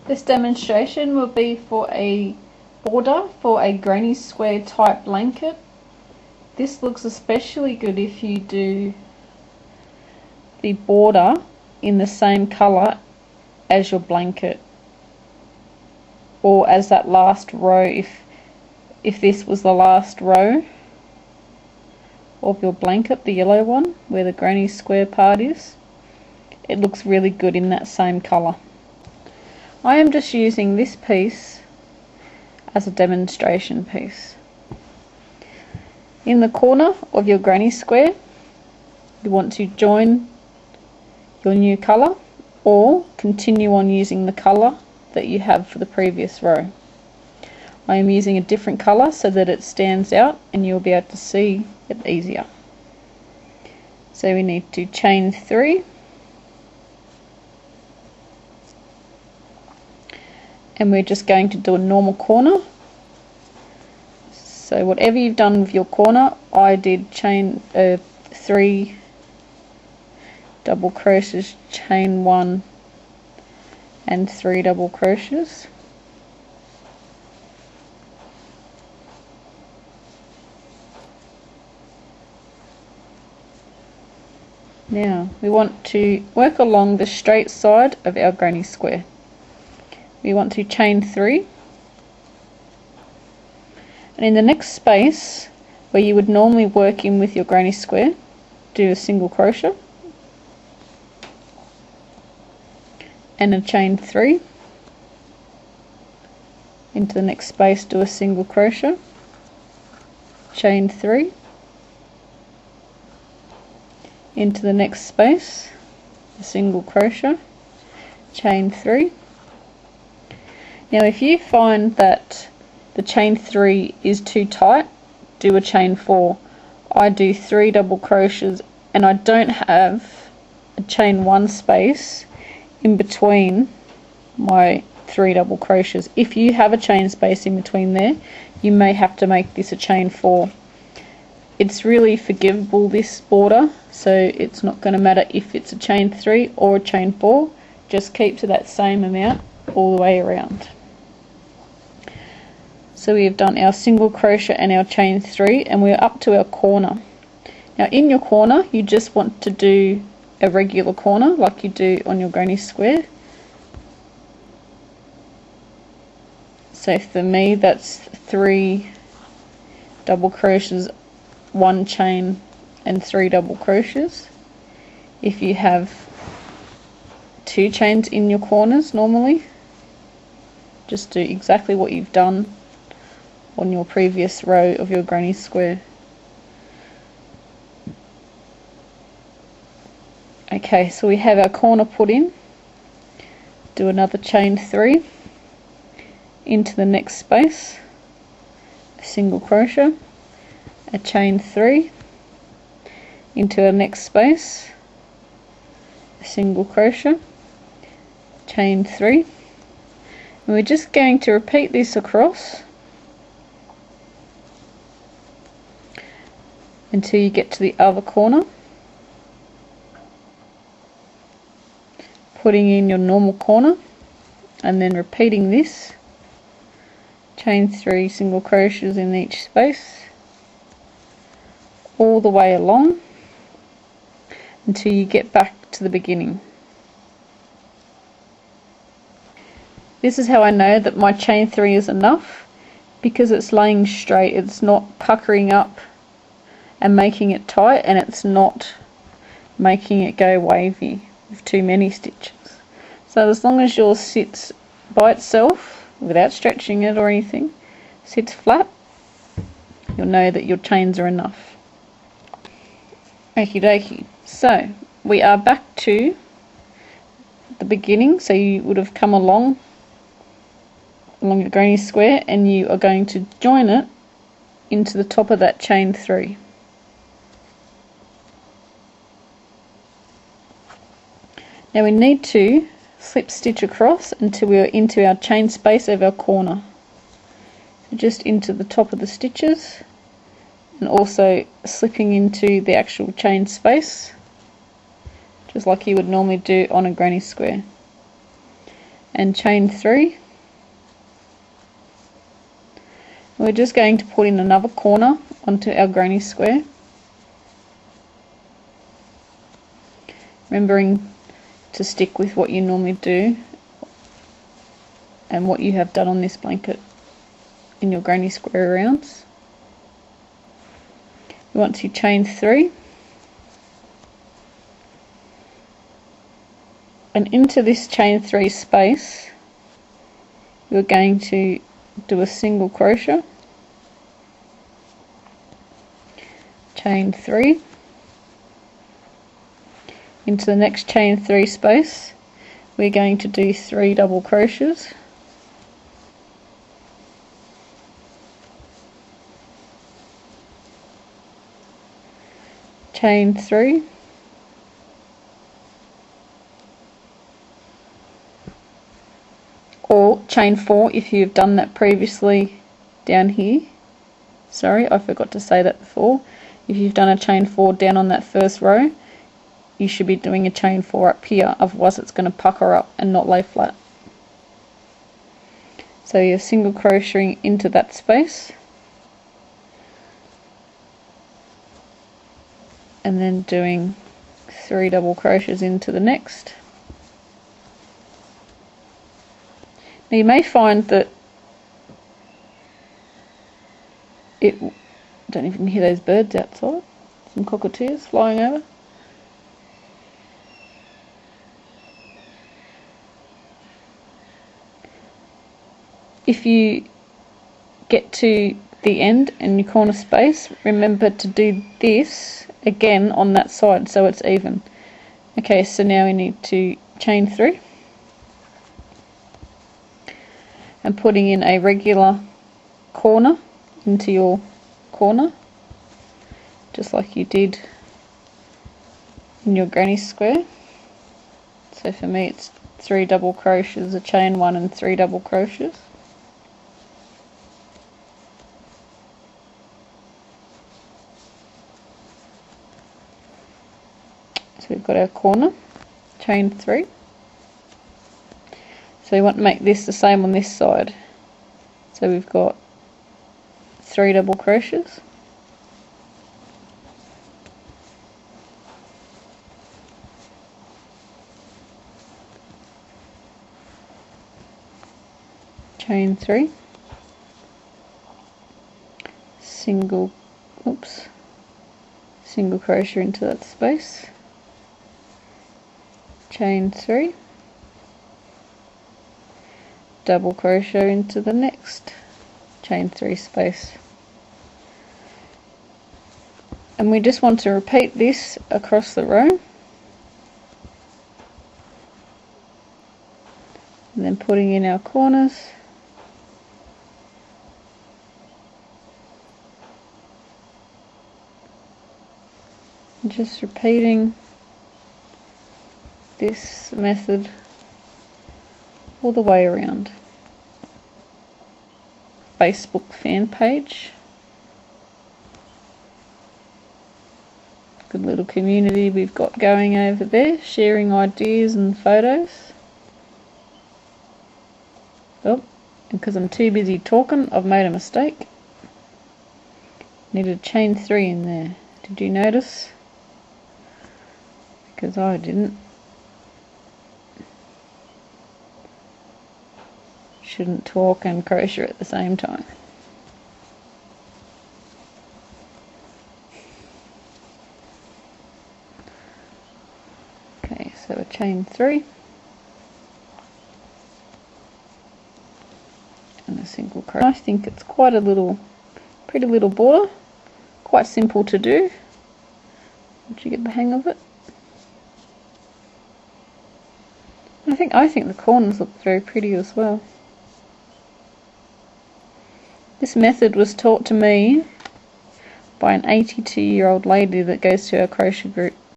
This demonstration will be for a border for a granny square type blanket. This looks especially good if you do the border in the same colour as your blanket, or as that last row, if this was the last row of your blanket, the yellow one where the granny square part is, it looks really good in that same colour. I am just using this piece as a demonstration piece. In the corner of your granny square, you want to join your new colour or continue on using the colour that you have for the previous row. I am using a different colour so that it stands out and you'll be able to see it easier. So we need to chain 3, and we're just going to do a normal corner. So whatever you've done with your corner, I did chain 3 double crochets, chain 1 and 3 double crochets. Now we want to work along the straight side of our granny square. We want to chain 3, and in the next space where you would normally work in with your granny square, do a single crochet and a chain 3. Into the next space, do a single crochet, chain 3. Into the next space, a single crochet, chain 3. Now if you find that the chain 3 is too tight, do a chain 4. I do 3 double crochets and I don't have a chain 1 space in between my 3 double crochets. If you have a chain space in between there, you may have to make this a chain 4. It's really forgivable, this border, so it's not going to matter if it's a chain 3 or a chain 4. Just keep to that same amount all the way around. So we have done our single crochet and our chain 3, and we're up to our corner. Now in your corner, you just want to do a regular corner like you do on your granny square. So for me, that's 3 double crochets, 1 chain and 3 double crochets. If you have 2 chains in your corners normally, just do exactly what you've done on your previous row of your granny square. Okay, so we have our corner put in. Do another chain 3 into the next space, a single crochet, a chain 3 into our next space, a single crochet, chain 3, and we're just going to repeat this across until you get to the other corner, putting in your normal corner and then repeating this, chain 3 single crochets in each space all the way along until you get back to the beginning. This is how I know that my chain 3 is enough, because it's laying straight, it's not puckering up and making it tight, and it's not making it go wavy with too many stitches. So as long as yours sits by itself without stretching it or anything, sits flat, you'll know that your chains are enough. Okie dokie, so we are back to the beginning. So you would have come along your granny square, and you are going to join it into the top of that chain 3. Now we need to slip stitch across until we are into our chain space of our corner. So just into the top of the stitches, and also slipping into the actual chain space, just like you would normally do on a granny square. and chain 3. We're just going to put in another corner onto our granny square, remembering to stick with what you normally do and what you have done on this blanket in your granny square rounds. You want to chain 3 and into this chain 3 space you're going to do a single crochet, chain 3, into the next chain 3 space we're going to do 3 double crochets, chain 3, or chain 4 if you've done that previously down here. Sorry, I forgot to say that before. If you've done a chain 4 down on that first row, you should be doing a chain 4 up here, otherwise it's going to pucker up and not lay flat. So you're single crocheting into that space and then doing 3 double crochets into the next. Now you may find that don't even hear those birds outside, some cockatoos flying over. If you get to the end and your corner space, remember to do this again on that side so it's even. Okay, so now we need to chain 3 and putting in a regular corner into your corner, just like you did in your granny square. So for me it's 3 double crochets, a chain 1 and 3 double crochets. So we've got our corner, chain 3. So you want to make this the same on this side. So we've got 3 double crochets, chain 3, single crochet into that space, chain 3, double crochet into the next chain 3 space. And we just want to repeat this across the row, and then putting in our corners, and just repeating this method all the way around. Facebook fan page, good little community we've got going over there, sharing ideas and photos. Oh, and because I'm too busy talking, I've made a mistake. Needed chain 3 in there. Did you notice? Because I didn't. Shouldn't talk and crochet at the same time. Okay, so a chain 3 and a single crochet. I think it's quite a pretty little border, quite simple to do once you get the hang of it. I think the corners look very pretty as well. This method was taught to me by an 82-year-old lady that goes to our crochet group.